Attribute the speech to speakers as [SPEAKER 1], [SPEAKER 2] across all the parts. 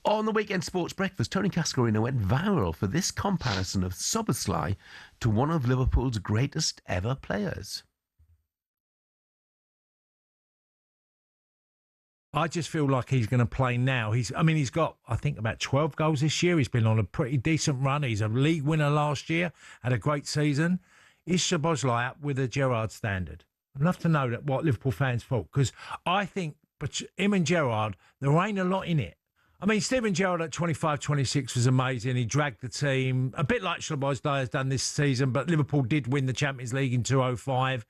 [SPEAKER 1] On the Weekend Sports Breakfast, Tony Cascarino went viral for this comparison of Szoboszlai to one of Liverpool's greatest ever players.
[SPEAKER 2] I just feel like he's going to play now. He's got, I think, about 12 goals this year. He's been on a pretty decent run. He's a league winner last year, had a great season. Is Szoboszlai up with a Gerrard standard? I'd love to know what Liverpool fans thought, because I think but him and Gerrard, there ain't a lot in it. I mean, Steven Gerrard at 25, 26 was amazing. He dragged the team, a bit like Szoboszlai has done this season, but Liverpool did win the Champions League in 2005.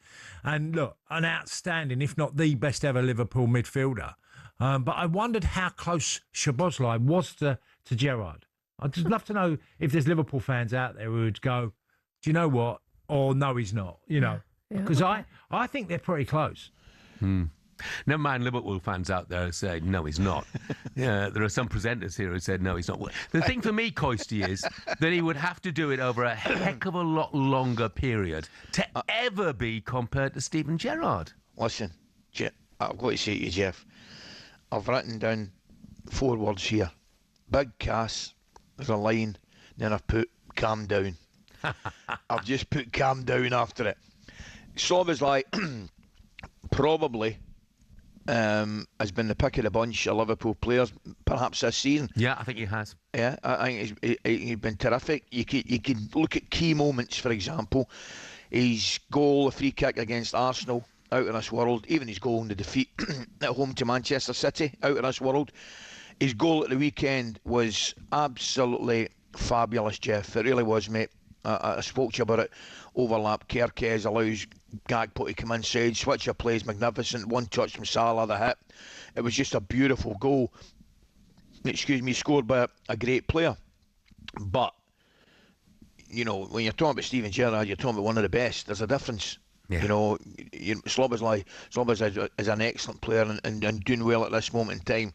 [SPEAKER 2] And look, an outstanding, if not the best ever Liverpool midfielder. But I wondered how close Szoboszlai was to Gerrard. I'd just love to know if there's Liverpool fans out there who would go, do you know what? Or no, he's not, Because I think they're pretty close.
[SPEAKER 1] Never mind Liverpool fans out there who say, no, he's not. Yeah, there are some presenters here who said, no, he's not. The thing for me, Coisty, is that he would have to do it over a heck of a lot longer period to ever be compared to Steven Gerrard.
[SPEAKER 3] Listen, I've got to say to you, Jeff, I've written down 4 words here. Big Cass, there's a line, then I've put calm down. I've just put calm down after it. Szoboszlai probably has been the pick of the bunch of Liverpool players, perhaps this season.
[SPEAKER 1] Yeah, I think he has.
[SPEAKER 3] Yeah, I think he's been terrific. You could look at key moments, for example. His goal, the free kick against Arsenal, out of this world. Even his goal in the defeat at home to Manchester City, out of this world. His goal at the weekend was absolutely fabulous, Jeff. It really was, mate. I spoke to you about it. Overlap, Kerkez allows Gakpo to come inside. Switch of play is magnificent. One touch from Salah, the hit. It was just a beautiful goal. Scored by a great player. But, when you're talking about Steven Gerrard, you're talking about one of the best. There's a difference. Yeah. Szoboszlai is an excellent player and doing well at this moment in time.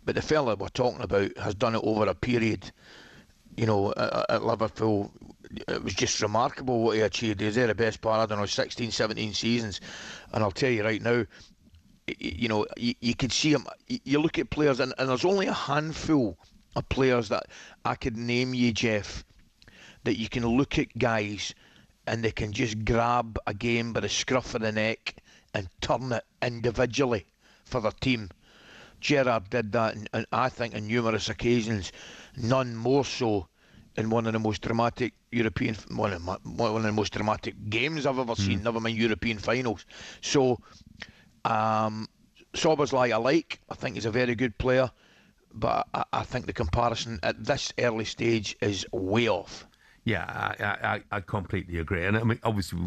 [SPEAKER 3] But the fella we're talking about has done it over a period, at Liverpool. It was just remarkable what he achieved. He was there the best part, 16, 17 seasons. And I'll tell you right now, you could see him. You look at players, and there's only a handful of players that I could name you, Jeff, that you can look at guys and they can just grab a game by the scruff of the neck and turn it individually for their team. Gerrard did that, and I think on numerous occasions, none more so in one of the most dramatic one of the most dramatic games I've ever seen, never mind European finals. So, Szoboszlai I think he's a very good player, but I think the comparison at this early stage is way off.
[SPEAKER 1] Yeah, I completely agree. And I mean, obviously,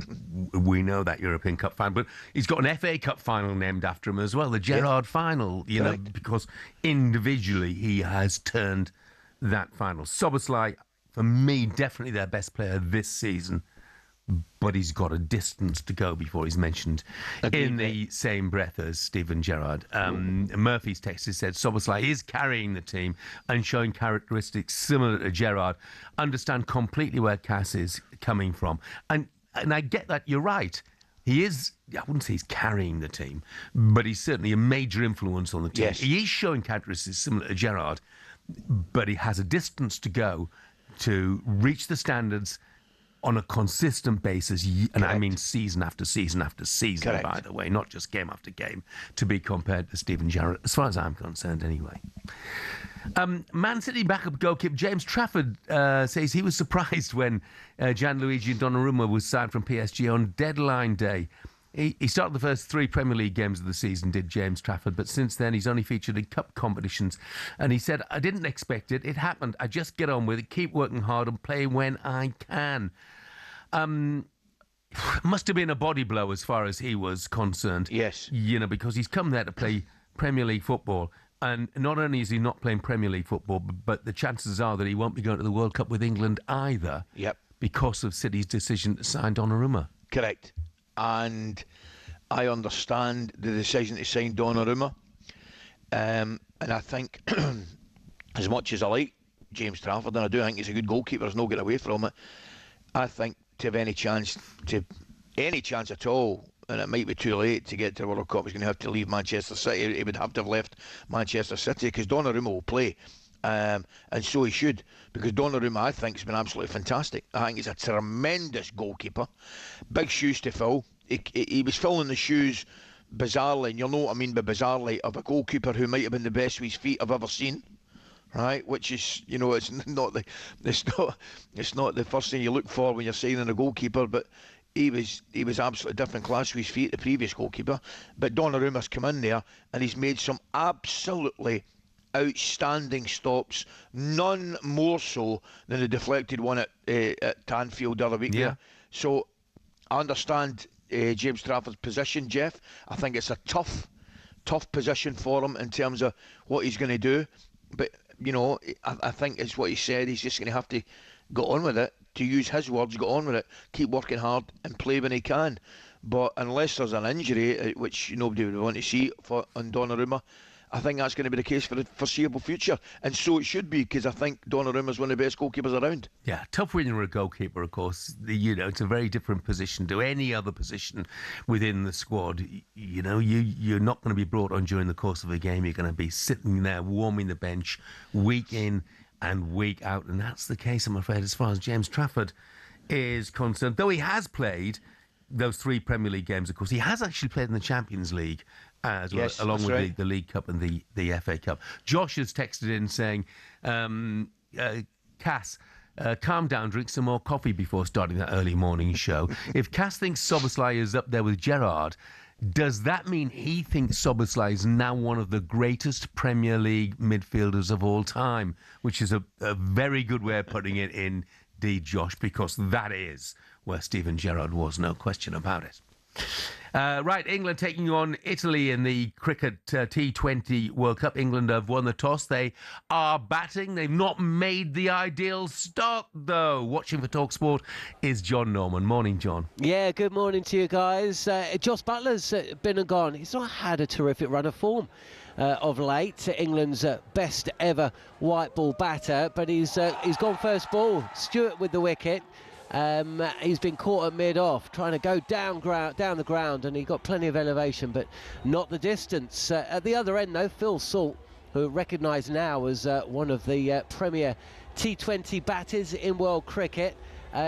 [SPEAKER 1] we know that European Cup final, but he's got an FA Cup final named after him as well, the Gerrard final, because individually he has turned that final. Szoboszlai, for me, definitely their best player this season, but he's got a distance to go before he's mentioned in the same breath as Steven Gerrard. Murphy's text has said Szoboszlai is carrying the team and showing characteristics similar to Gerrard. Understand completely where Cass is coming from. And I get that, you're right. He is, I wouldn't say he's carrying the team, but he's certainly a major influence on the team. Yes. He is showing characteristics similar to Gerrard, but he has a distance to go to reach the standards on a consistent basis, and correct. I mean season after season after season, correct. By the way, not just game after game, to be compared to Steven Gerrard, as far as I'm concerned anyway. Man City backup goalkeeper James Trafford says he was surprised when Gianluigi Donnarumma was signed from PSG on deadline day. He started the first 3 Premier League games of the season, did James Trafford, but since then he's only featured in cup competitions. And he said, I didn't expect it. It happened. I just get on with it, keep working hard and play when I can. Must have been a body blow as far as he was concerned.
[SPEAKER 3] Yes.
[SPEAKER 1] Because he's come there to play Premier League football. And not only is he not playing Premier League football, but the chances are that he won't be going to the World Cup with England either.
[SPEAKER 3] Yep. Because
[SPEAKER 1] of City's decision to sign Donnarumma.
[SPEAKER 3] Correct. And I understand the decision to sign Donnarumma. And I think, as much as I like James Trafford, and I do think he's a good goalkeeper, there's no getting away from it, I think to have any chance at all, and it might be too late to get to the World Cup, he's going to have to leave Manchester City. He would have to have left Manchester City, because Donnarumma will play. And so he should, because Donnarumma, I think, has been absolutely fantastic. I think he's a tremendous goalkeeper. Big shoes to fill. He was filling the shoes bizarrely, and you'll know what I mean by bizarrely, of a goalkeeper who might have been the best with his feet I've ever seen. Right, which is, it's not the first thing you look for when you're signing a goalkeeper, but he was absolutely different class with his feet, the previous goalkeeper. But Donnarumma's come in there and he's made some absolutely outstanding stops, none more so than the deflected one at Anfield the other week.
[SPEAKER 1] Yeah.
[SPEAKER 3] There. So I understand James Trafford's position, Jeff. I think it's a tough position for him in terms of what he's going to do. But, I think it's what he said. He's just going to have to go on with it. To use his words, go on with it. Keep working hard and play when he can. But unless there's an injury, which nobody would want to see on Donnarumma, I think that's going to be the case for the foreseeable future. And so it should be, because I think Donnarumma's one of the best goalkeepers around.
[SPEAKER 1] Yeah, tough when you're a goalkeeper, of course. It's a very different position to any other position within the squad. You're not going to be brought on during the course of a game. You're going to be sitting there warming the bench week in and week out. And that's the case, I'm afraid, as far as James Trafford is concerned. Though he has played those 3 Premier League games, of course. He has actually played in the Champions League as well,
[SPEAKER 3] yes,
[SPEAKER 1] along with
[SPEAKER 3] right.
[SPEAKER 1] the League Cup and the FA Cup. Josh has texted in saying, Cass, calm down, drink some more coffee before starting that early morning show. If Cass thinks Szoboszlai is up there with Gerrard, does that mean he thinks Szoboszlai is now one of the greatest Premier League midfielders of all time? Which is a very good way of putting it indeed, Josh, because that is where Steven Gerrard was, no question about it. Right, England taking on Italy in the cricket T20 World Cup. England have won the toss. They are batting. They've not made the ideal start, though. Watching for talkSPORT is John Norman. Morning, John.
[SPEAKER 4] Yeah, good morning to you guys. Josh Buttler's been and gone. He's not had a terrific run of form of late. England's best ever white ball batter, but he's gone first ball. Stewart with the wicket. He's been caught at mid-off, trying to go down the ground, and he got plenty of elevation, but not the distance. At the other end, though, Phil Salt, who recognised now as one of the premier T20 batters in world cricket,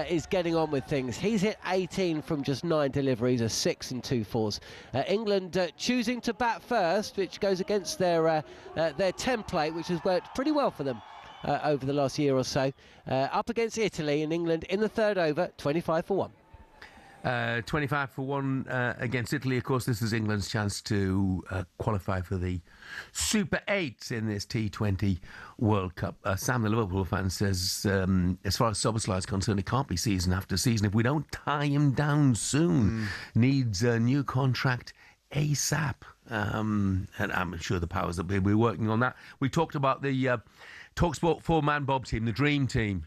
[SPEAKER 4] is getting on with things. He's hit 18 from just 9 deliveries, a 6 and 2 fours. England choosing to bat first, which goes against their template, which has worked pretty well for them over the last year or so. Up against Italy, and England in the third over, 25 for 1.
[SPEAKER 1] 25 for 1 against Italy. Of course, this is England's chance to qualify for the Super 8 in this T20 World Cup. Sam, the Liverpool fan, says, as far as Szoboszlai is concerned, it can't be season after season if we don't tie him down soon. Needs a new contract ASAP. And I'm sure the powers that be, we're working on that. We talked about the talkSPORT 4-man Bob team, the dream team,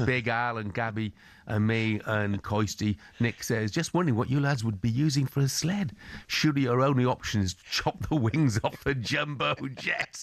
[SPEAKER 1] Big Al and Gabby and me and Coisty. Nick says, just wondering what you lads would be using for a sled. Surely your only option is to chop the wings off a jumbo jet.